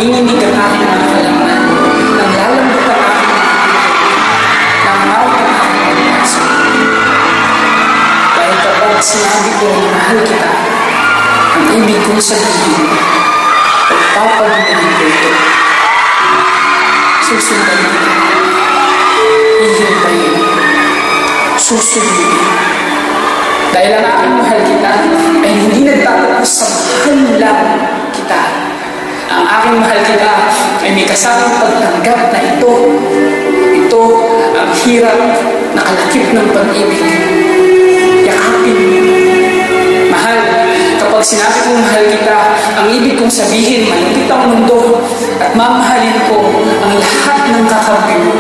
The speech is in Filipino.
nanginginig ang aking mga kalamnan, nang lalambot ang aking mga bibig, nang mawag ang aking mga puso. Dahil kapag sinabi ko na mahal kita, ang ibig kong sabihin, pagpapagmulin ko ito. Susundan kita, hihintayin, susundin. Dahil ang aking mahal kita ay hindi nagtatapos sa mahal lang kita. Ang aking mahal kita ay may kasamang pagtanggap na ito. Ito ang hirap na kalakip ng pag-ibig. Yakapin mo. Mahal, kapag sinabi kong mahal kita, ang ibig kong sabihin, malapit ang mundo at mamahalin ko ang lahat ng kakampi mo.